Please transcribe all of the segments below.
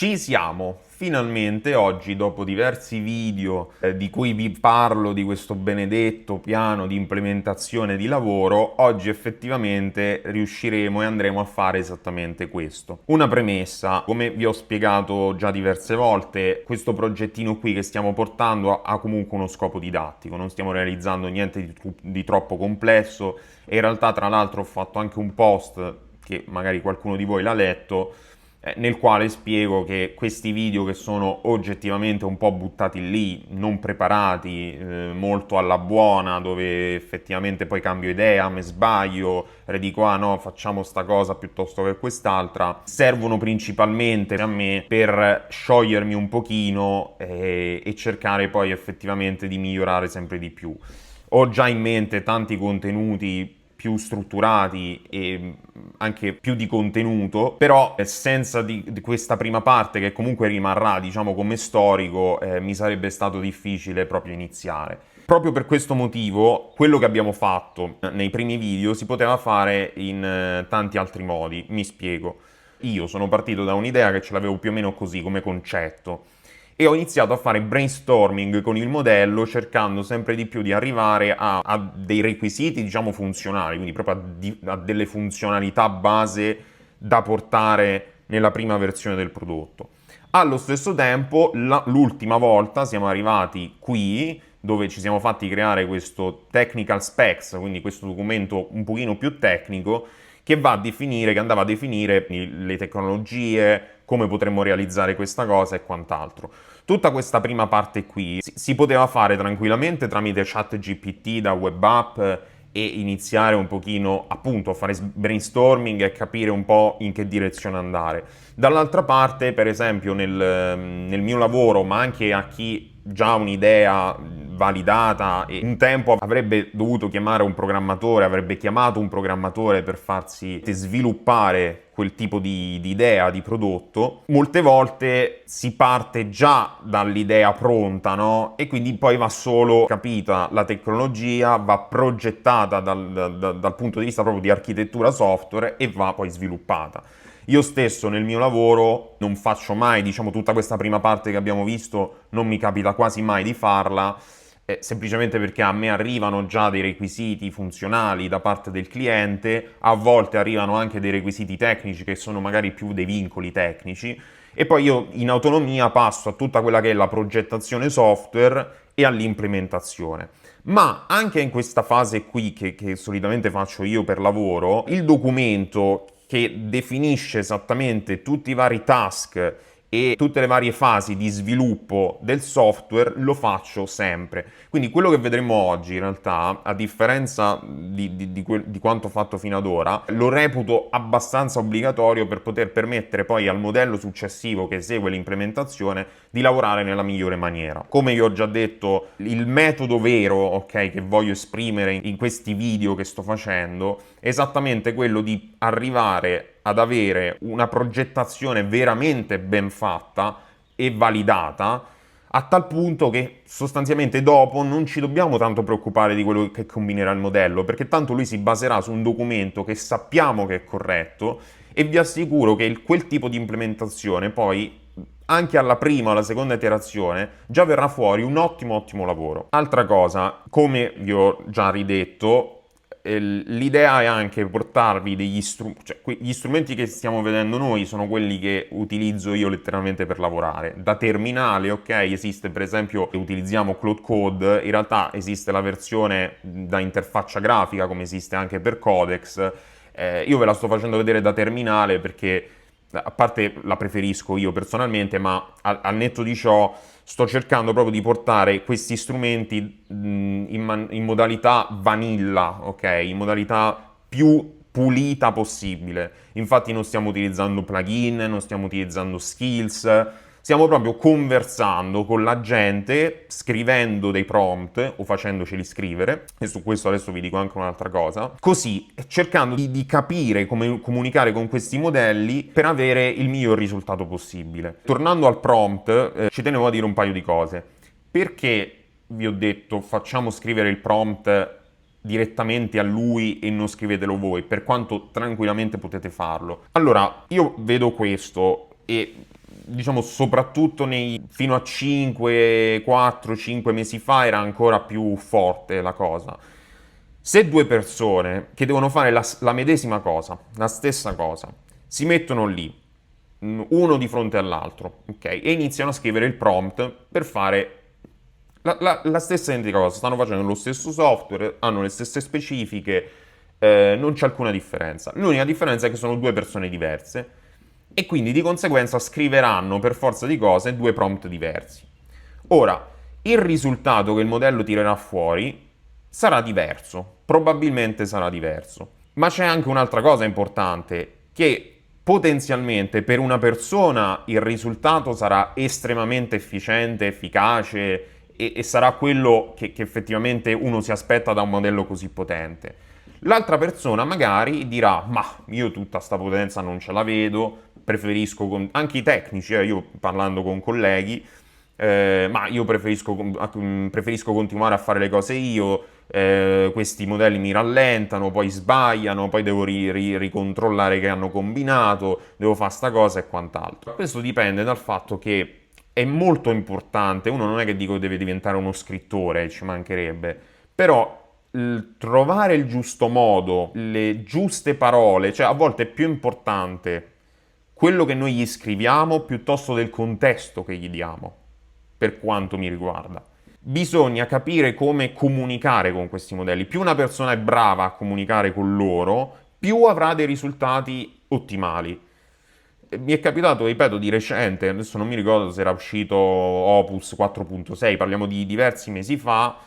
Ci siamo! Finalmente oggi, dopo diversi video di cui vi parlo di questo benedetto piano di implementazione di lavoro, oggi effettivamente riusciremo e andremo a fare esattamente questo. Una premessa: come vi ho spiegato già diverse volte, questo progettino qui che stiamo portando ha comunque uno scopo didattico, non stiamo realizzando niente di troppo complesso e in realtà, tra l'altro, ho fatto anche un post che magari qualcuno di voi l'ha letto, nel quale spiego che questi video, che sono oggettivamente un po' buttati lì, non preparati, molto alla buona, dove effettivamente poi cambio idea, me sbaglio, ridico ah no, facciamo sta cosa piuttosto che quest'altra, servono principalmente a me per sciogliermi un pochino e cercare poi effettivamente di migliorare sempre di più. Ho già in mente tanti contenuti più strutturati e anche più di contenuto, però senza di questa prima parte, che comunque rimarrà, diciamo, come storico, mi sarebbe stato difficile proprio iniziare. Proprio per questo motivo, quello che abbiamo fatto nei primi video si poteva fare in tanti altri modi. Mi spiego. Io sono partito da un'idea che ce l'avevo più o meno così come concetto e ho iniziato a fare brainstorming con il modello, cercando sempre di più di arrivare a dei requisiti, diciamo, funzionali, quindi proprio a delle funzionalità base da portare nella prima versione del prodotto. Allo stesso tempo, l'ultima volta siamo arrivati qui, dove ci siamo fatti creare questo technical specs, quindi questo documento un pochino più tecnico, che andava a definire le tecnologie, come potremmo realizzare questa cosa e quant'altro. Tutta questa prima parte qui si poteva fare tranquillamente tramite ChatGPT da web app e iniziare un pochino appunto a fare brainstorming e capire un po' in che direzione andare. Dall'altra parte, per esempio, nel mio lavoro, ma anche a chi già ha un'idea validata e un tempo avrebbe dovuto chiamare un programmatore, avrebbe chiamato un programmatore per farsi sviluppare quel tipo di idea, di prodotto, molte volte si parte già dall'idea pronta, no? E quindi poi va solo capita la tecnologia, va progettata dal punto di vista proprio di architettura software e va poi sviluppata. Io stesso nel mio lavoro non faccio mai, diciamo, tutta questa prima parte che abbiamo visto, non mi capita quasi mai di farla, semplicemente perché a me arrivano già dei requisiti funzionali da parte del cliente, a volte arrivano anche dei requisiti tecnici che sono magari più dei vincoli tecnici, e poi io in autonomia passo a tutta quella che è la progettazione software e all'implementazione. Ma anche in questa fase qui, che solitamente faccio io per lavoro, il documento che definisce esattamente tutti i vari task e tutte le varie fasi di sviluppo del software lo faccio sempre. Quindi quello che vedremo oggi, in realtà, a differenza di quanto fatto fino ad ora, lo reputo abbastanza obbligatorio per poter permettere poi al modello successivo che esegue l'implementazione di lavorare nella migliore maniera. Come vi ho già detto, il metodo vero, ok, che voglio esprimere in questi video che sto facendo è esattamente quello di arrivare ad avere una progettazione veramente ben fatta e validata, a tal punto che sostanzialmente dopo non ci dobbiamo tanto preoccupare di quello che combinerà il modello, perché tanto lui si baserà su un documento che sappiamo che è corretto, e vi assicuro che quel tipo di implementazione poi anche alla prima o alla seconda iterazione già verrà fuori un ottimo lavoro. Altra cosa, come vi ho già ridetto, l'idea è anche portarvi degli strumenti, cioè gli strumenti che stiamo vedendo noi sono quelli che utilizzo io letteralmente per lavorare. Da terminale, ok, esiste per esempio, utilizziamo Claude Code, in realtà esiste la versione da interfaccia grafica come esiste anche per Codex. Io ve la sto facendo vedere da terminale perché, a parte, la preferisco io personalmente, ma al netto di ciò sto cercando proprio di portare questi strumenti in modalità vanilla, ok? In modalità più pulita possibile. Infatti non stiamo utilizzando plugin, non stiamo utilizzando skills, stiamo proprio conversando con la gente, scrivendo dei prompt o facendoceli scrivere, e su questo adesso vi dico anche un'altra cosa, così cercando di capire come comunicare con questi modelli per avere il miglior risultato possibile. Tornando al prompt, ci tenevo a dire un paio di cose. Perché vi ho detto facciamo scrivere il prompt direttamente a lui e non scrivetelo voi, per quanto tranquillamente potete farlo? Allora, io vedo questo e diciamo soprattutto fino a 5, 4, 5 mesi fa era ancora più forte la cosa. Se due persone che devono fare la medesima cosa, la stessa cosa, si mettono lì, uno di fronte all'altro, ok? E iniziano a scrivere il prompt per fare la stessa identica cosa, stanno facendo lo stesso software, hanno le stesse specifiche, non c'è alcuna differenza. L'unica differenza è che sono due persone diverse e quindi di conseguenza scriveranno per forza di cose due prompt diversi. Ora, il risultato che il modello tirerà fuori sarà diverso, probabilmente sarà diverso. Ma c'è anche un'altra cosa importante, che potenzialmente per una persona il risultato sarà estremamente efficiente, efficace e sarà quello che effettivamente uno si aspetta da un modello così potente. L'altra persona magari dirà, ma io tutta sta potenza non ce la vedo, preferisco, anche i tecnici, io parlando con colleghi, ma io preferisco continuare a fare le cose io, questi modelli mi rallentano, poi sbagliano, poi devo ricontrollare che hanno combinato, devo fare sta cosa e quant'altro. Questo dipende dal fatto che è molto importante, uno non è che dico deve diventare uno scrittore, ci mancherebbe, però trovare il giusto modo, le giuste parole, cioè a volte è più importante quello che noi gli scriviamo piuttosto del contesto che gli diamo, per quanto mi riguarda. Bisogna capire come comunicare con questi modelli. Più una persona è brava a comunicare con loro, più avrà dei risultati ottimali. Mi è capitato, ripeto, di recente, adesso non mi ricordo se era uscito Opus 4.6, parliamo di diversi mesi fa,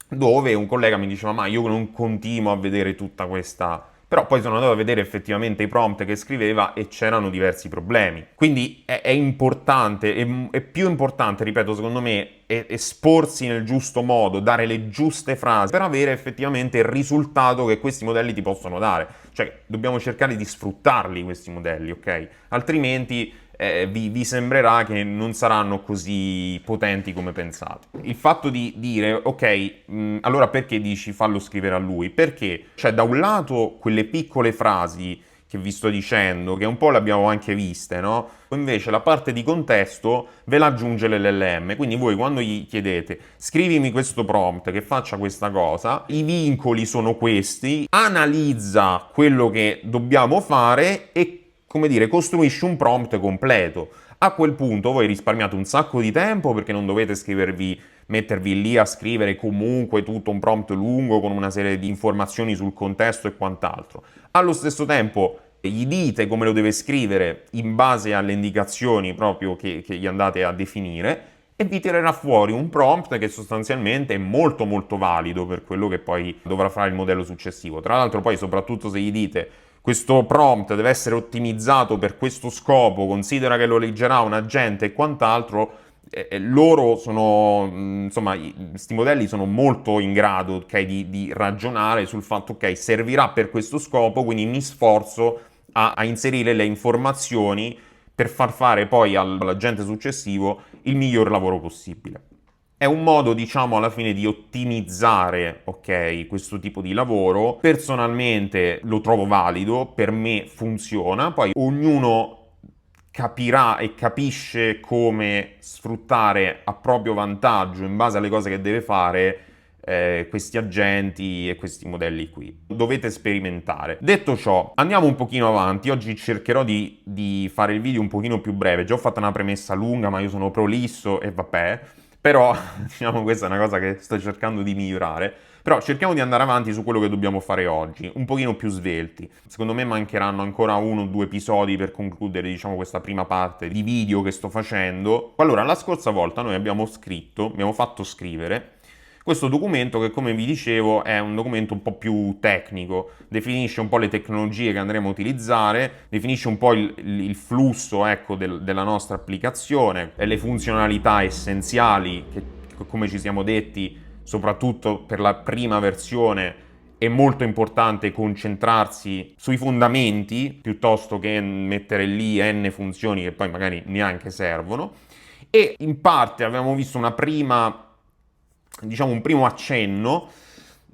dove un collega mi diceva ma io non continuo a vedere tutta questa. Però poi sono andato a vedere effettivamente i prompt che scriveva e c'erano diversi problemi. Quindi è importante, è più importante, ripeto, secondo me, esporsi nel giusto modo, dare le giuste frasi per avere effettivamente il risultato che questi modelli ti possono dare. Cioè, dobbiamo cercare di sfruttarli questi modelli, ok? Altrimenti vi sembrerà che non saranno così potenti come pensate. Il fatto di dire, ok, allora perché dici fallo scrivere a lui? Perché c'è da un lato quelle piccole frasi che vi sto dicendo, che un po' le abbiamo anche viste, no? Invece la parte di contesto ve la aggiunge l'LLM, quindi voi quando gli chiedete scrivimi questo prompt che faccia questa cosa, i vincoli sono questi, analizza quello che dobbiamo fare e come dire, costruisci un prompt completo. A quel punto voi risparmiate un sacco di tempo perché non dovete mettervi lì a scrivere comunque tutto un prompt lungo con una serie di informazioni sul contesto e quant'altro. Allo stesso tempo gli dite come lo deve scrivere in base alle indicazioni proprio che gli andate a definire e vi tirerà fuori un prompt che sostanzialmente è molto molto valido per quello che poi dovrà fare il modello successivo. Tra l'altro poi soprattutto se gli dite questo prompt deve essere ottimizzato per questo scopo, considera che lo leggerà un agente e quant'altro, loro sono, insomma, questi modelli sono molto in grado, okay, di ragionare sul fatto, ok, servirà per questo scopo, quindi mi sforzo a inserire le informazioni per far fare poi all'agente successivo il miglior lavoro possibile. È un modo, diciamo, alla fine di ottimizzare, ok, questo tipo di lavoro. Personalmente lo trovo valido, per me funziona, poi ognuno capirà e capisce come sfruttare a proprio vantaggio, in base alle cose che deve fare, questi agenti e questi modelli qui. Dovete sperimentare. Detto ciò, andiamo un pochino avanti. Oggi cercherò di fare il video un pochino più breve. Già ho fatto una premessa lunga, ma io sono prolisso e vabbè. Però, diciamo, questa è una cosa che sto cercando di migliorare. Però cerchiamo di andare avanti su quello che dobbiamo fare oggi, un pochino più svelti. Secondo me mancheranno ancora 1 o 2 episodi per concludere, diciamo, questa prima parte di video che sto facendo. Allora, la scorsa volta noi abbiamo fatto scrivere questo documento che, come vi dicevo, è un documento un po' più tecnico, definisce un po' le tecnologie che andremo a utilizzare, definisce un po' il flusso, ecco, della nostra applicazione, e le funzionalità essenziali che, come ci siamo detti, soprattutto per la prima versione, è molto importante concentrarsi sui fondamenti piuttosto che mettere lì n funzioni che poi magari neanche servono. E in parte avevamo visto un primo accenno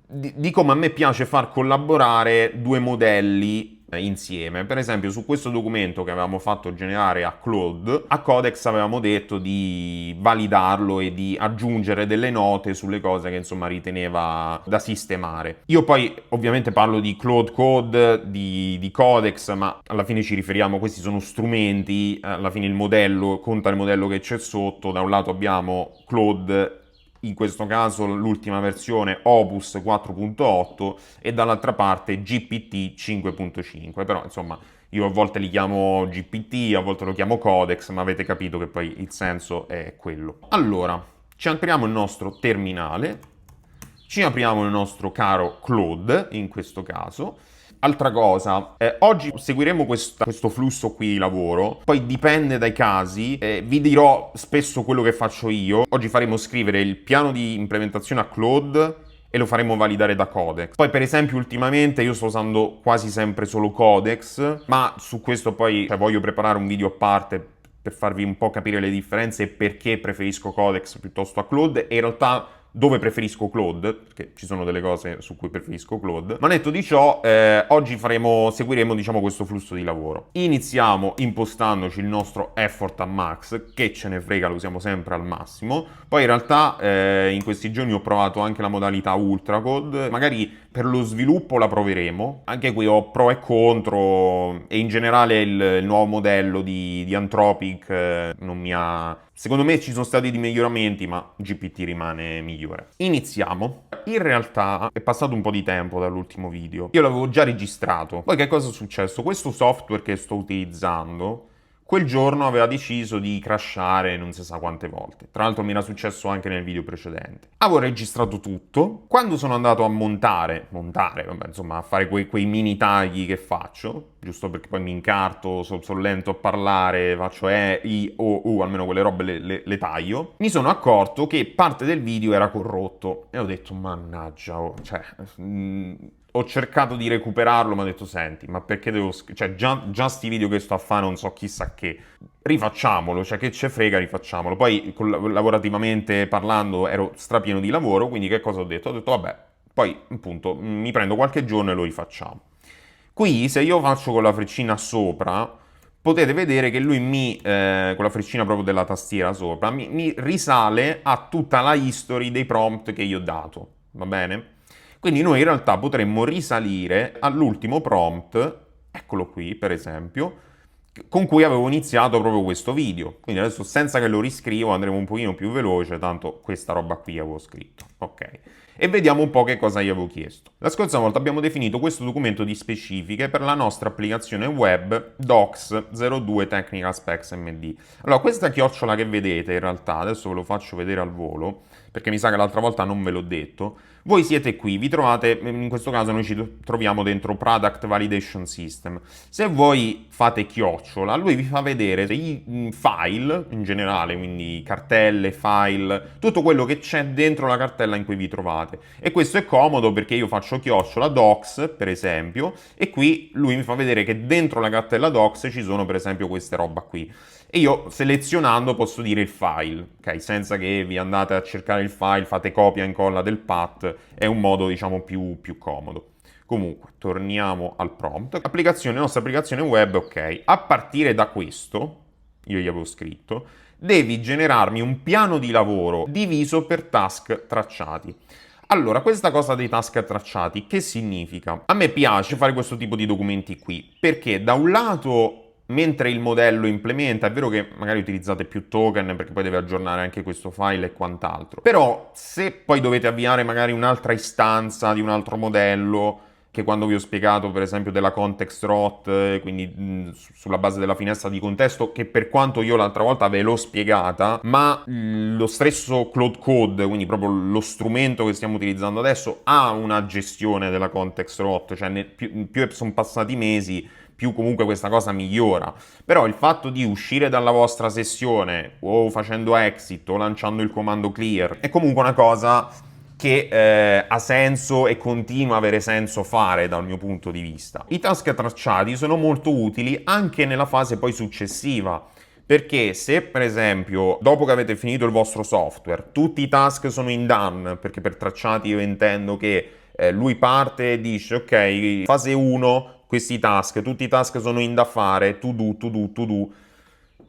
di come a me piace far collaborare due modelli insieme. Per esempio, su questo documento che avevamo fatto generare a Claude, a Codex avevamo detto di validarlo e di aggiungere delle note sulle cose che insomma riteneva da sistemare. Io poi ovviamente parlo di Claude Code, di Codex, ma alla fine ci riferiamo, questi sono strumenti, alla fine il modello, conta il modello che c'è sotto, da un lato abbiamo Claude, in questo caso l'ultima versione Opus 4.8 e dall'altra parte GPT 5.5, però insomma io a volte li chiamo GPT, a volte lo chiamo Codex, ma avete capito che poi il senso è quello. Allora, ci apriamo il nostro terminale, ci apriamo il nostro caro Claude, in questo caso. Altra cosa, oggi seguiremo questo flusso qui di lavoro, poi dipende dai casi, vi dirò spesso quello che faccio io. Oggi faremo scrivere il piano di implementazione a Claude e lo faremo validare da Codex. Poi per esempio ultimamente io sto usando quasi sempre solo Codex, ma su questo poi voglio preparare un video a parte per farvi un po' capire le differenze e perché preferisco Codex piuttosto a Claude, e in realtà dove preferisco Claude, perché ci sono delle cose su cui preferisco Claude. Ma detto di ciò, oggi seguiremo diciamo questo flusso di lavoro. Iniziamo impostandoci il nostro effort a max, che ce ne frega, lo usiamo sempre al massimo. Poi in realtà in questi giorni ho provato anche la modalità ultra code, magari per lo sviluppo la proveremo. Anche qui ho pro e contro, e in generale il nuovo modello di Anthropic non mi ha... Secondo me ci sono stati dei miglioramenti, ma GPT rimane migliore. Iniziamo. In realtà è passato un po' di tempo dall'ultimo video. Io l'avevo già registrato. Poi che cosa è successo? Questo software che sto utilizzando quel giorno aveva deciso di crashare non si sa quante volte. Tra l'altro mi era successo anche nel video precedente. Avevo registrato tutto. Quando sono andato a montare, vabbè, insomma, a fare quei mini tagli che faccio, giusto perché poi mi incarto, sono lento a parlare, faccio I, O, U, almeno quelle robe le taglio, mi sono accorto che parte del video era corrotto. E ho detto, mannaggia, ho cercato di recuperarlo, ma ho detto, senti, ma perché devo... Cioè, già sti video che sto a fare non so chissà che. Rifacciamolo, cioè che ce frega, rifacciamolo. Poi, lavorativamente parlando, ero strapieno di lavoro, quindi che cosa ho detto? Ho detto, vabbè, poi, appunto, mi prendo qualche giorno e lo rifacciamo. Qui, se io faccio con la freccina sopra, potete vedere che lui con la freccina proprio della tastiera sopra, mi risale a tutta la history dei prompt che io ho dato, va bene? Quindi noi in realtà potremmo risalire all'ultimo prompt, eccolo qui per esempio, con cui avevo iniziato proprio questo video. Quindi adesso senza che lo riscrivo andremo un pochino più veloce, tanto questa roba qui avevo scritto. Ok. E vediamo un po' che cosa gli avevo chiesto. La scorsa volta abbiamo definito questo documento di specifiche per la nostra applicazione web Docs02 Technical Specs MD. Allora, questa chiocciola che vedete in realtà, adesso ve lo faccio vedere al volo, perché mi sa che l'altra volta non ve l'ho detto. Voi siete qui, vi trovate, in questo caso noi ci troviamo dentro Product Validation System. Se voi fate chiocciola, lui vi fa vedere i file in generale, quindi cartelle, file, tutto quello che c'è dentro la cartella in cui vi trovate. E questo è comodo perché io faccio chiocciola docs, per esempio, e qui lui mi fa vedere che dentro la cartella docs ci sono per esempio queste roba qui. E io selezionando posso dire il file, ok? Senza che vi andate a cercare il file, fate copia e incolla del path, è un modo diciamo più comodo. Comunque, torniamo al prompt. Nostra applicazione web, ok. A partire da questo, io gli avevo scritto, devi generarmi un piano di lavoro diviso per task tracciati. Allora, questa cosa dei task tracciati, che significa? A me piace fare questo tipo di documenti qui, perché da un lato... Mentre il modello implementa, è vero che magari utilizzate più token perché poi deve aggiornare anche questo file e quant'altro. Però se poi dovete avviare magari un'altra istanza di un altro modello, che quando vi ho spiegato per esempio della context rot, quindi sulla base della finestra di contesto, che per quanto io l'altra volta ve l'ho spiegata, ma lo stesso Claude Code, quindi proprio lo strumento che stiamo utilizzando adesso, ha una gestione della context rot, cioè più sono passati mesi, più comunque questa cosa migliora. Però il fatto di uscire dalla vostra sessione o facendo exit o lanciando il comando clear è comunque una cosa che ha senso e continua a avere senso fare dal mio punto di vista. I task tracciati sono molto utili anche nella fase poi successiva, perché se per esempio dopo che avete finito il vostro software tutti i task sono in done, perché per tracciati io intendo che lui parte e dice ok, fase 1 questi task, tutti i task sono in da fare, to do, to do, to do.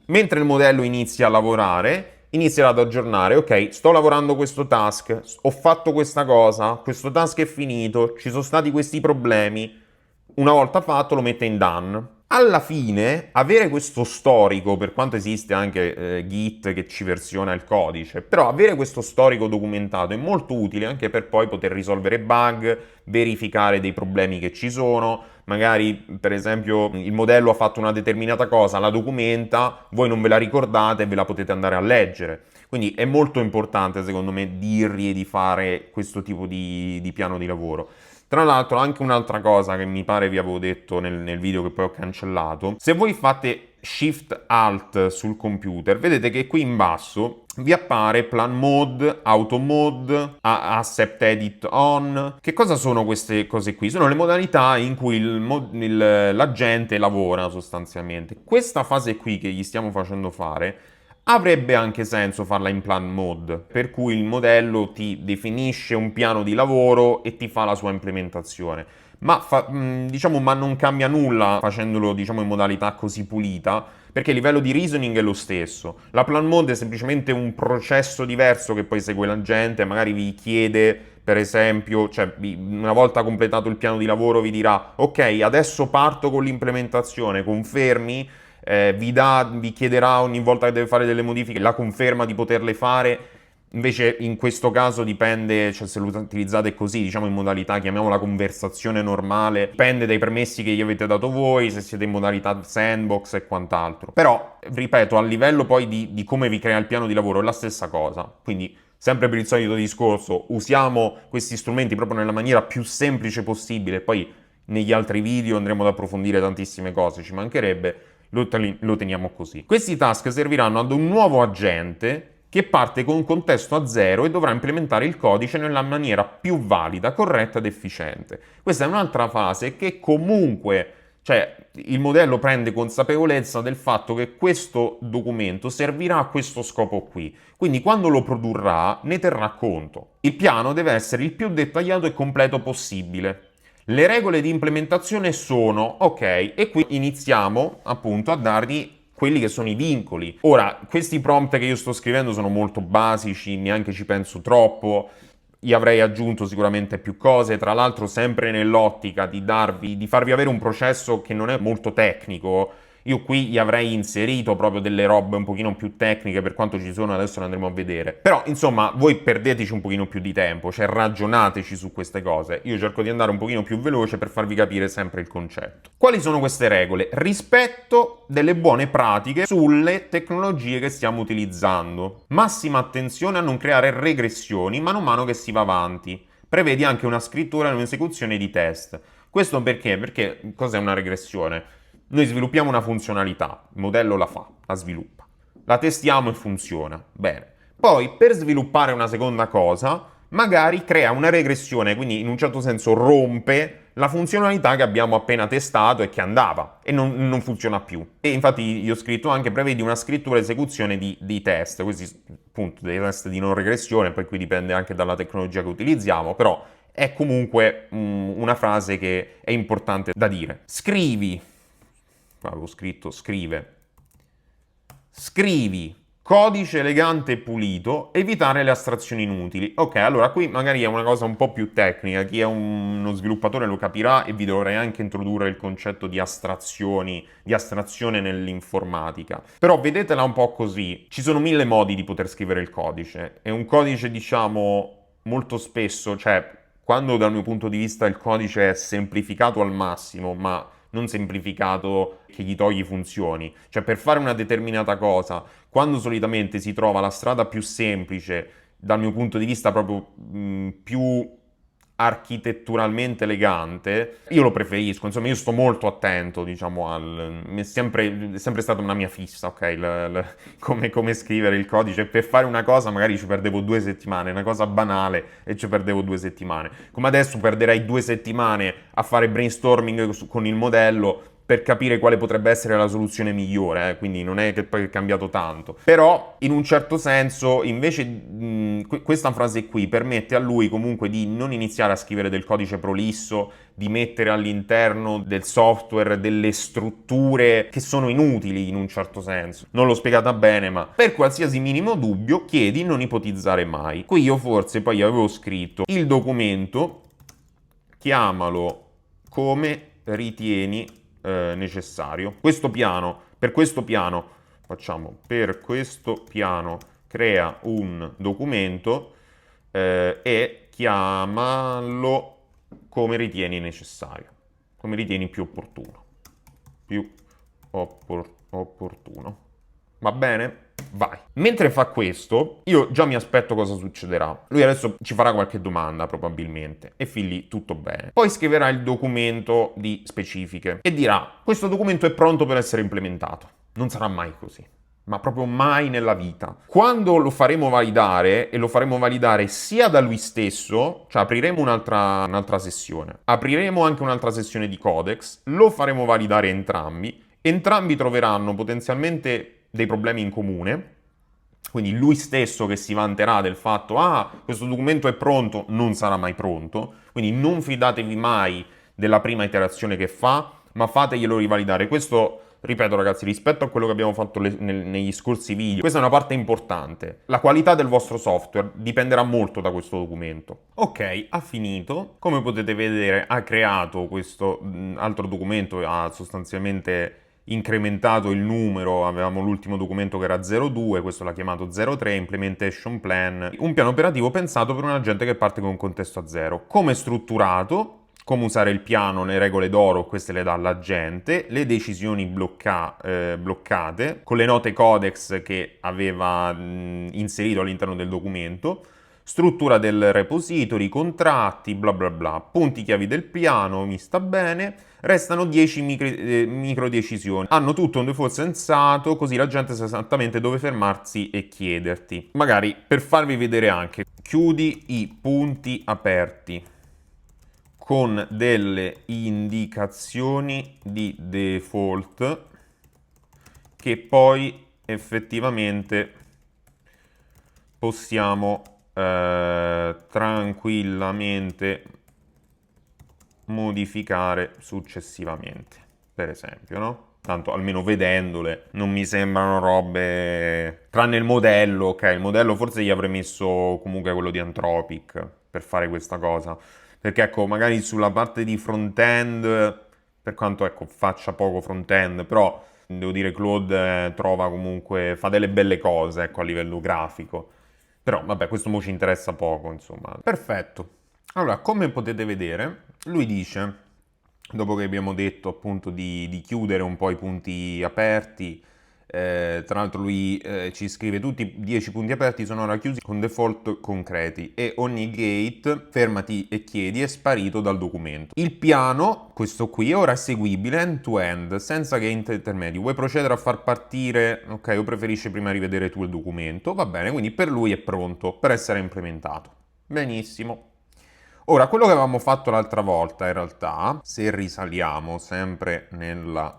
Mentre il modello inizia a lavorare, inizierà ad aggiornare, ok, sto lavorando questo task, ho fatto questa cosa, questo task è finito, ci sono stati questi problemi, una volta fatto lo mette in done. Alla fine, avere questo storico, per quanto esiste anche Git che ci versiona il codice, però avere questo storico documentato è molto utile anche per poi poter risolvere bug, verificare dei problemi che ci sono, magari per esempio il modello ha fatto una determinata cosa, la documenta, voi non ve la ricordate e ve la potete andare a leggere. Quindi è molto importante secondo me dirgli di fare questo tipo di piano di lavoro. Tra l'altro anche un'altra cosa che mi pare vi avevo detto nel video che poi ho cancellato, se voi fate Shift Alt sul computer, vedete che qui in basso vi appare Plan Mode, Auto Mode, Asset Edit On. Che cosa sono queste cose qui? Sono le modalità in cui l'agente lavora sostanzialmente. Questa fase qui che gli stiamo facendo fare avrebbe anche senso farla in plan mode, per cui il modello ti definisce un piano di lavoro e ti fa la sua implementazione. Ma non cambia nulla facendolo, diciamo, in modalità così pulita, perché il livello di reasoning è lo stesso. La plan mode è semplicemente un processo diverso che poi segue la gente, magari vi chiede, per esempio, cioè una volta completato il piano di lavoro vi dirà ok, adesso parto con l'implementazione, confermi? Vi chiederà ogni volta che deve fare delle modifiche la conferma di poterle fare. Invece in questo caso dipende, cioè se lo utilizzate così, diciamo in modalità, chiamiamola conversazione normale, dipende dai permessi che gli avete dato voi, se siete in modalità sandbox e quant'altro. Però, ripeto, a livello poi di come vi crea il piano di lavoro è la stessa cosa. Quindi, sempre per il solito discorso, usiamo questi strumenti proprio nella maniera più semplice possibile. Poi negli altri video andremo ad approfondire tantissime cose, ci mancherebbe. Lo teniamo così. Questi task serviranno ad un nuovo agente che parte con un contesto a zero e dovrà implementare il codice nella maniera più valida, corretta ed efficiente. Questa è un'altra fase che comunque, cioè il modello prende consapevolezza del fatto che questo documento servirà a questo scopo qui. Quindi quando lo produrrà ne terrà conto. Il piano deve essere il più dettagliato e completo possibile. Le regole di implementazione sono, ok, e qui iniziamo appunto a dargli quelli che sono i vincoli. Ora, questi prompt che io sto scrivendo sono molto basici, neanche ci penso troppo, gli avrei aggiunto sicuramente più cose, tra l'altro sempre nell'ottica di farvi avere un processo che non è molto tecnico. Io qui gli avrei inserito proprio delle robe un pochino più tecniche, per quanto ci sono, adesso le andremo a vedere. Però, insomma, voi perdeteci un pochino più di tempo, cioè ragionateci su queste cose. Io cerco di andare un pochino più veloce per farvi capire sempre il concetto. Quali sono queste regole? Rispetto delle buone pratiche sulle tecnologie che stiamo utilizzando. Massima attenzione a non creare regressioni man mano che si va avanti. Prevedi anche una scrittura e un'esecuzione di test. Questo perché? Perché cos'è una regressione? Noi sviluppiamo una funzionalità, il modello la fa, la sviluppa, la testiamo e funziona, bene. Poi per sviluppare una seconda cosa, magari crea una regressione, quindi in un certo senso rompe la funzionalità che abbiamo appena testato e che andava e non funziona più. E infatti io ho scritto anche, prevedi una scrittura e esecuzione di test, questi appunto dei test di non regressione, poi qui dipende anche dalla tecnologia che utilizziamo, però è comunque una frase che è importante da dire. Avevo scritto scrivi codice elegante e pulito, evitare le astrazioni inutili. Ok, allora qui magari è una cosa un po' più tecnica, chi è uno sviluppatore lo capirà e vi dovrei anche introdurre il concetto di astrazione nell'informatica. Però vedetela un po' così, ci sono 1000 modi di poter scrivere il codice, è un codice diciamo molto spesso, cioè quando dal mio punto di vista il codice è semplificato al massimo, ma non semplificato che gli togli funzioni. Cioè per fare una determinata cosa, quando solitamente si trova la strada più semplice, dal mio punto di vista proprio più architetturalmente elegante, io lo preferisco, insomma io sto molto attento, diciamo, è sempre stata una mia fissa, ok, come scrivere il codice, per fare una cosa magari ci perdevo 2 settimane, una cosa banale e ci perdevo 2 settimane, come adesso perderei 2 settimane a fare brainstorming con il modello per capire quale potrebbe essere la soluzione migliore, quindi non è che poi è cambiato tanto. Però, in un certo senso, invece, questa frase qui permette a lui comunque di non iniziare a scrivere del codice prolisso, di mettere all'interno del software delle strutture che sono inutili in un certo senso. Non l'ho spiegata bene, ma per qualsiasi minimo dubbio chiedi non ipotizzare mai. Qui io forse poi avevo scritto il documento, chiamalo come ritieni necessario. Questo piano, per questo piano, facciamo per questo piano, crea un documento e chiamalo come ritieni necessario, come ritieni più opportuno. Più opportuno. Va bene? Vai. Mentre fa questo, io già mi aspetto cosa succederà. Lui adesso ci farà qualche domanda, probabilmente, e fin lì tutto bene. Poi scriverà il documento di specifiche e dirà: questo documento è pronto per essere implementato. Non sarà mai così. Ma proprio mai nella vita. Quando lo faremo validare, e lo faremo validare sia da lui stesso, cioè apriremo un'altra sessione, apriremo anche un'altra sessione di Codex, lo faremo validare entrambi troveranno potenzialmente dei problemi in comune, quindi lui stesso che si vanterà del fatto questo documento è pronto, non sarà mai pronto, quindi non fidatevi mai della prima iterazione che fa, ma fateglielo rivalidare. Questo, ripeto ragazzi, rispetto a quello che abbiamo fatto negli scorsi video, questa è una parte importante. La qualità del vostro software dipenderà molto da questo documento. Ok, ha finito. Come potete vedere ha creato questo altro documento, ha sostanzialmente incrementato il numero, avevamo l'ultimo documento che era 02, questo l'ha chiamato 03, Implementation Plan, un piano operativo pensato per un agente che parte con un contesto a zero. Come è strutturato, come usare il piano, le regole d'oro, queste le dà l'agente, le decisioni bloccate, con le note codex che aveva inserito all'interno del documento, struttura del repository, contratti, bla bla bla, punti chiavi del piano, mi sta bene, restano 10 micro decisioni. Hanno tutto un default sensato, così la gente sa esattamente dove fermarsi e chiederti. Magari per farvi vedere anche, chiudi i punti aperti con delle indicazioni di default che poi effettivamente possiamo tranquillamente modificare successivamente, per esempio, no? Tanto almeno vedendole non mi sembrano robe, tranne il modello, ok, il modello forse gli avrei messo comunque quello di Anthropic per fare questa cosa, perché ecco, magari sulla parte di front-end, per quanto ecco faccia poco front-end, però devo dire Claude trova comunque, fa delle belle cose ecco a livello grafico. Però, vabbè, questo mo ci interessa poco, insomma. Perfetto. Allora, come potete vedere, lui dice, dopo che abbiamo detto appunto di chiudere un po' i punti aperti, tra l'altro lui ci scrive tutti i 10 punti aperti sono ora chiusi con default concreti e ogni gate, fermati e chiedi, è sparito dal documento. Il piano, questo qui, ora è seguibile end-to-end, senza gate intermedi. Vuoi procedere a far partire? Ok, o preferisci prima rivedere tu il documento? Va bene, quindi per lui è pronto per essere implementato. Benissimo. Ora, quello che avevamo fatto l'altra volta, in realtà, se risaliamo sempre nella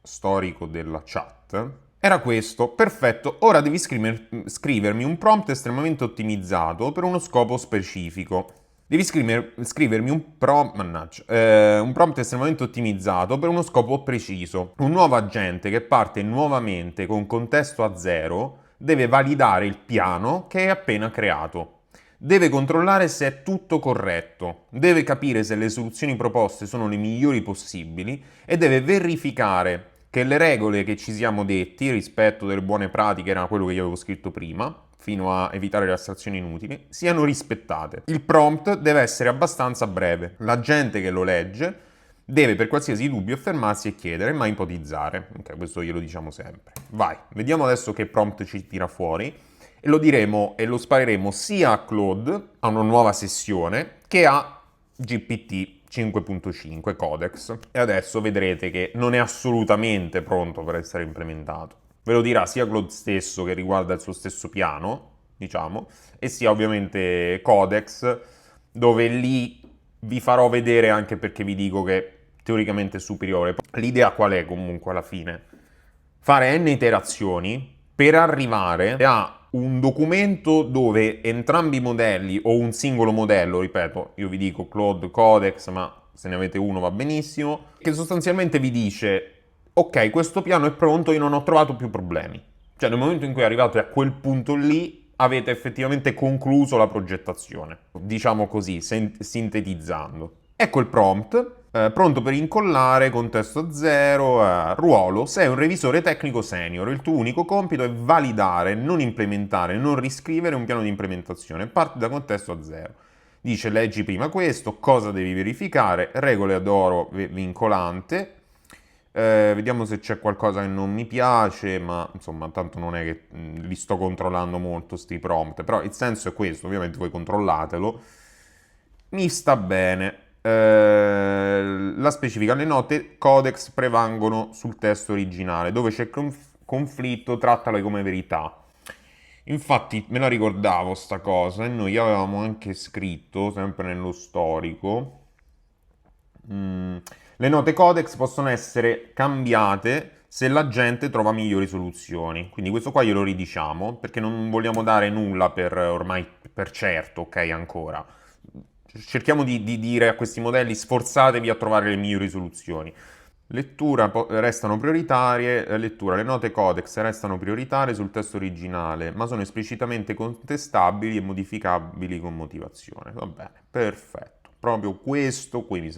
storico della chat, era questo. Perfetto, ora devi scrivermi un prompt estremamente ottimizzato per uno scopo specifico. Devi scrivermi un prompt estremamente ottimizzato per uno scopo preciso. Un nuovo agente che parte nuovamente con contesto a zero deve validare il piano che hai appena creato. Deve controllare se è tutto corretto, deve capire se le soluzioni proposte sono le migliori possibili e deve verificare che le regole che ci siamo detti, rispetto delle buone pratiche, era quello che io avevo scritto prima, fino a evitare le astrazioni inutili, siano rispettate. Il prompt deve essere abbastanza breve. L'agente che lo legge deve per qualsiasi dubbio fermarsi e chiedere, ma ipotizzare. Ok, questo glielo diciamo sempre. Vai, vediamo adesso che prompt ci tira fuori. E lo diremo e lo spareremo sia a Claude, a una nuova sessione, che a GPT 5.5 Codex. E adesso vedrete che non è assolutamente pronto per essere implementato. Ve lo dirà sia Claude stesso, che riguarda il suo stesso piano, diciamo, e sia ovviamente Codex, dove lì vi farò vedere, anche perché vi dico che teoricamente superiore. L'idea qual è comunque alla fine? Fare n iterazioni per arrivare a un documento dove entrambi i modelli o un singolo modello, ripeto, io vi dico Claude, Codex, ma se ne avete uno va benissimo, che sostanzialmente vi dice ok, questo piano è pronto, io non ho trovato più problemi. Cioè nel momento in cui arrivate a quel punto lì avete effettivamente concluso la progettazione, diciamo così, sintetizzando. Ecco il prompt. Pronto per incollare, contesto 0, ruolo, sei un revisore tecnico senior, il tuo unico compito è validare, non implementare, non riscrivere un piano di implementazione, parti da contesto a 0. Dice leggi prima questo, cosa devi verificare, regole ad oro vincolante, vediamo se c'è qualcosa che non mi piace, ma insomma tanto non è che li sto controllando molto sti prompt, però il senso è questo, ovviamente voi controllatelo, mi sta bene. La specifica, le note codex prevalgono sul testo originale, dove c'è conflitto trattale come verità. Infatti me la ricordavo sta cosa e noi avevamo anche scritto, sempre nello storico, le note codex possono essere cambiate se la gente trova migliori soluzioni. Quindi questo qua glielo ridiciamo, perché non vogliamo dare nulla per ormai per certo, ok, ancora. Cerchiamo di dire a questi modelli sforzatevi a trovare le migliori soluzioni. Lettura restano prioritarie, lettura, le note codex restano prioritarie sul testo originale, ma sono esplicitamente contestabili e modificabili con motivazione. Va bene, perfetto. Proprio questo qui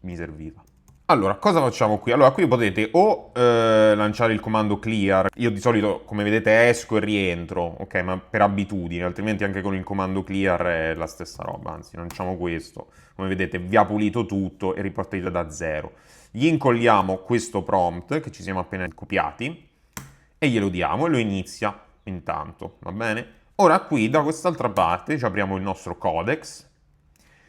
mi serviva. Allora, cosa facciamo qui? Allora, qui potete o lanciare il comando clear, io di solito, come vedete, esco e rientro, ok, ma per abitudine, altrimenti anche con il comando clear è la stessa roba, anzi, lanciamo questo, come vedete, vi ha pulito tutto e ripartite da zero. Gli incolliamo questo prompt che ci siamo appena copiati e glielo diamo e lo inizia intanto, va bene? Ora qui, da quest'altra parte, ci apriamo il nostro codex,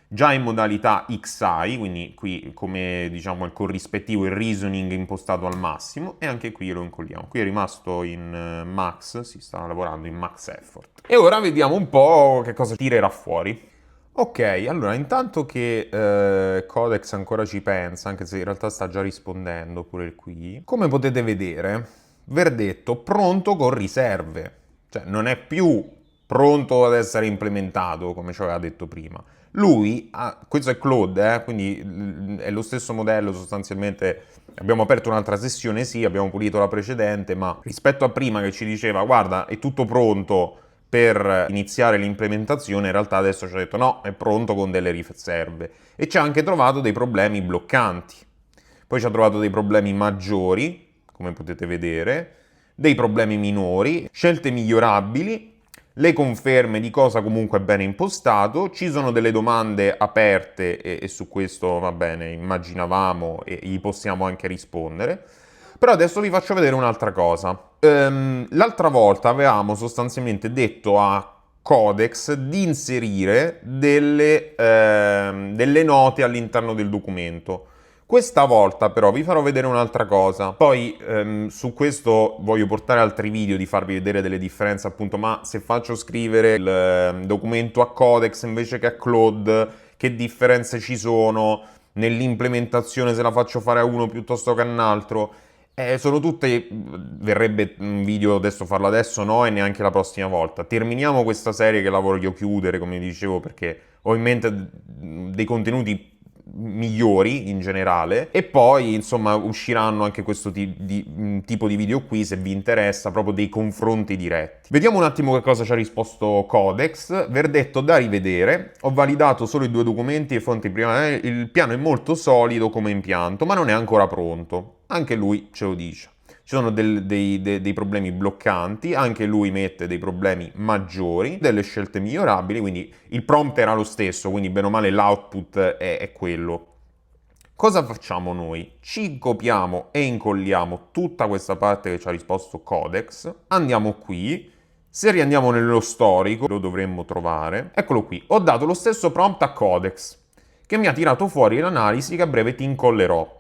già in modalità XI, quindi qui come diciamo il corrispettivo, il reasoning impostato al massimo, e anche qui lo incolliamo. Qui è rimasto in max, si sta lavorando in max effort. E ora vediamo un po' che cosa tirerà fuori. Ok, allora intanto che Codex ancora ci pensa, anche se in realtà sta già rispondendo pure qui, come potete vedere, verdetto pronto con riserve, cioè non è più pronto ad essere implementato come ci aveva detto prima. Lui, questo è Claude, quindi è lo stesso modello sostanzialmente, abbiamo aperto un'altra sessione, sì, abbiamo pulito la precedente, ma rispetto a prima che ci diceva guarda è tutto pronto per iniziare l'implementazione, in realtà adesso ci ha detto no, è pronto con delle riserve e ci ha anche trovato dei problemi bloccanti. Poi ci ha trovato dei problemi maggiori, come potete vedere, dei problemi minori, scelte migliorabili, le conferme di cosa comunque è bene impostato, ci sono delle domande aperte e su questo va bene, immaginavamo e gli possiamo anche rispondere. Però adesso vi faccio vedere un'altra cosa. L'altra volta avevamo sostanzialmente detto a Codex di inserire delle note all'interno del documento. Questa volta però vi farò vedere un'altra cosa, poi su questo voglio portare altri video di farvi vedere delle differenze appunto, ma se faccio scrivere il documento a Codex invece che a Claude, che differenze ci sono nell'implementazione se la faccio fare a uno piuttosto che a un altro, sono tutte, verrebbe un video adesso farlo adesso no e neanche la prossima volta. Terminiamo questa serie che la voglio chiudere come dicevo perché ho in mente dei contenuti migliori in generale e poi insomma usciranno anche questo tipo di video qui se vi interessa, proprio dei confronti diretti. Vediamo un attimo che cosa ci ha risposto Codex. Verdetto da rivedere, ho validato solo i due documenti e fonti prima, il piano è molto solido come impianto ma non è ancora pronto, anche lui ce lo dice. Ci sono dei problemi bloccanti, anche lui mette dei problemi maggiori, delle scelte migliorabili, quindi il prompt era lo stesso, quindi bene o male l'output è quello. Cosa facciamo noi? Ci copiamo e incolliamo tutta questa parte che ci ha risposto Codex, andiamo qui, se riandiamo nello storico lo dovremmo trovare, eccolo qui, ho dato lo stesso prompt a Codex, che mi ha tirato fuori l'analisi che a breve ti incollerò.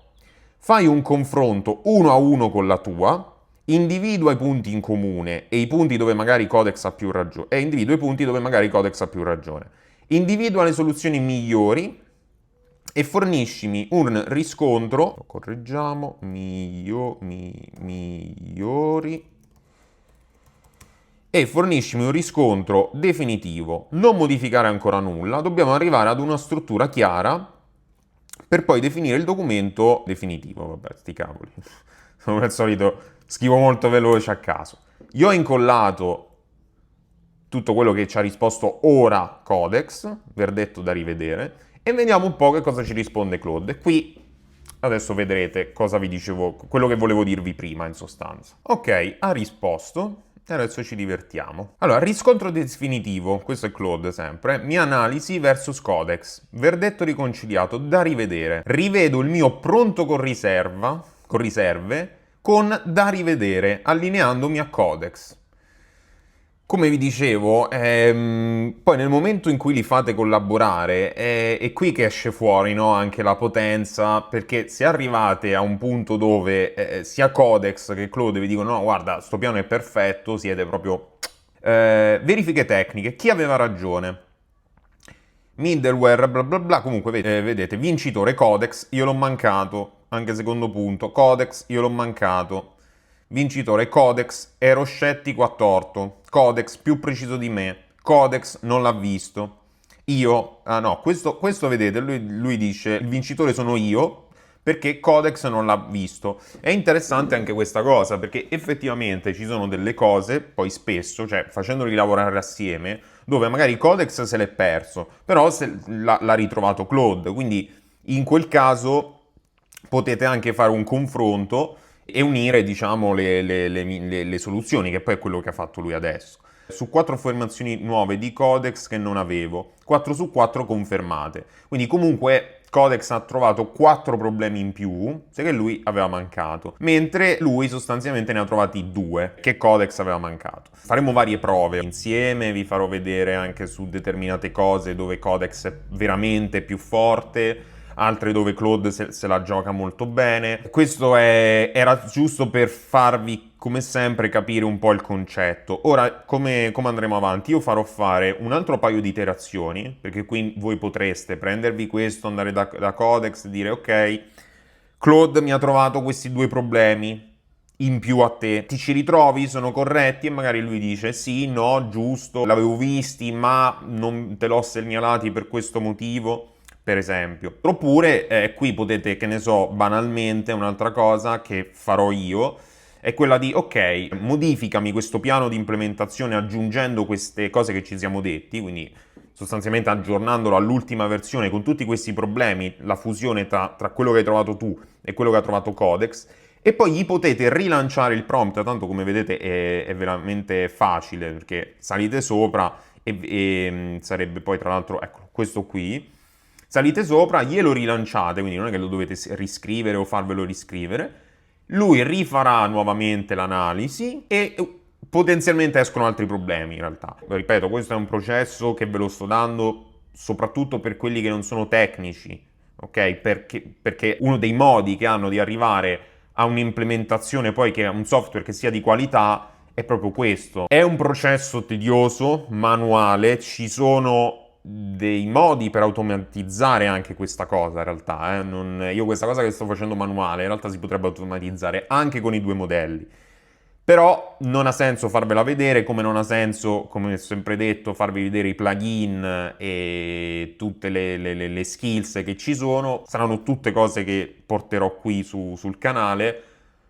Fai un confronto uno a uno con la tua, individua i punti in comune e i punti dove magari Codex ha più ragione, individua le soluzioni migliori e forniscimi un riscontro, lo correggiamo, migliori, e forniscimi un riscontro definitivo, non modificare ancora nulla, dobbiamo arrivare ad una struttura chiara per poi definire il documento definitivo. Vabbè, sti cavoli, come al solito scrivo molto veloce a caso. Io ho incollato tutto quello che ci ha risposto ora Codex, verdetto da rivedere, e vediamo un po' che cosa ci risponde Claude. Qui adesso vedrete cosa vi dicevo, quello che volevo dirvi prima in sostanza. Ok, ha risposto. E adesso ci divertiamo. Allora, riscontro definitivo, questo è Claude sempre, mia analisi versus Codex, verdetto riconciliato, da rivedere. Rivedo il mio pronto con riserve, con da rivedere, allineandomi a Codex. Come vi dicevo, poi nel momento in cui li fate collaborare è qui che esce fuori, no, anche la potenza, perché se arrivate a un punto dove sia Codex che Claude vi dicono no, guarda, sto piano è perfetto, siete proprio... verifiche tecniche, chi aveva ragione? Middleware, bla bla bla, comunque vedete, vincitore Codex, io l'ho mancato, anche secondo punto, Codex, io l'ho mancato. Vincitore Codex, ero scettico a torto. Codex più preciso di me. Codex non l'ha visto. Io, ah no, questo vedete, lui dice il vincitore sono io perché Codex non l'ha visto. È interessante anche questa cosa perché effettivamente ci sono delle cose, poi spesso, cioè facendoli lavorare assieme, dove magari Codex se l'è perso, però l'ha ritrovato Claude. Quindi in quel caso potete anche fare un confronto e unire, diciamo, le soluzioni, che poi è quello che ha fatto lui adesso. Su 4 affermazioni nuove di Codex che non avevo, 4 su 4 confermate. Quindi comunque Codex ha trovato 4 problemi in più, se che lui aveva mancato, mentre lui sostanzialmente ne ha trovati 2 che Codex aveva mancato. Faremo varie prove insieme, vi farò vedere anche su determinate cose dove Codex è veramente più forte, altre dove Claude se la gioca molto bene. Questo era giusto per farvi, come sempre, capire un po' il concetto. Ora, come andremo avanti? Io farò fare un altro paio di iterazioni, perché qui voi potreste prendervi questo, andare da Codex e dire ok, Claude mi ha trovato questi 2 problemi in più a te, ti ci ritrovi, sono corretti? E magari lui dice sì, no, giusto, l'avevo visti, ma non te l'ho segnalati per questo motivo, per esempio. Oppure qui potete, che ne so, banalmente un'altra cosa che farò io è quella di ok, modificami questo piano di implementazione aggiungendo queste cose che ci siamo detti, quindi sostanzialmente aggiornandolo all'ultima versione con tutti questi problemi, la fusione tra quello che hai trovato tu e quello che ha trovato Codex, e poi gli potete rilanciare il prompt, tanto come vedete è veramente facile, perché salite sopra e sarebbe poi tra l'altro, ecco, questo qui, salite sopra, glielo rilanciate, quindi non è che lo dovete riscrivere o farvelo riscrivere, lui rifarà nuovamente l'analisi e potenzialmente escono altri problemi in realtà. Ripeto, questo è un processo che ve lo sto dando soprattutto per quelli che non sono tecnici, ok? Perché uno dei modi che hanno di arrivare a un'implementazione poi che è un software che sia di qualità è proprio questo. È un processo tedioso, manuale, ci sono dei modi per automatizzare anche questa cosa in realtà, io questa cosa che sto facendo manuale in realtà si potrebbe automatizzare anche con i 2 modelli, però non ha senso farvela vedere, come non ha senso, come ho sempre detto, farvi vedere i plugin e tutte le skills che ci sono. Saranno tutte cose che porterò qui sul canale,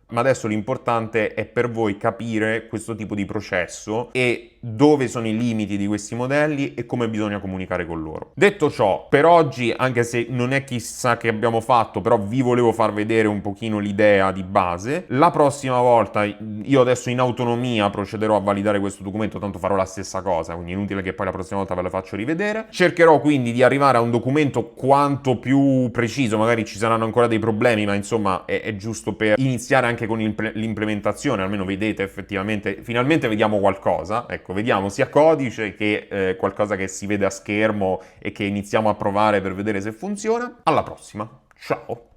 ma adesso l'importante è per voi capire questo tipo di processo e dove sono i limiti di questi modelli e come bisogna comunicare con loro. Detto ciò, per oggi, anche se non è chissà che abbiamo fatto, però vi volevo far vedere un pochino l'idea di base. La prossima volta, io adesso in autonomia procederò a validare questo documento, tanto farò la stessa cosa, quindi è inutile che poi la prossima volta ve la faccio rivedere. Cercherò quindi di arrivare a un documento quanto più preciso, magari ci saranno ancora dei problemi, ma insomma è giusto per iniziare anche con l'implementazione, almeno vedete effettivamente, finalmente vediamo qualcosa, ecco, vediamo sia codice che qualcosa che si vede a schermo e che iniziamo a provare per vedere se funziona. Alla prossima, ciao!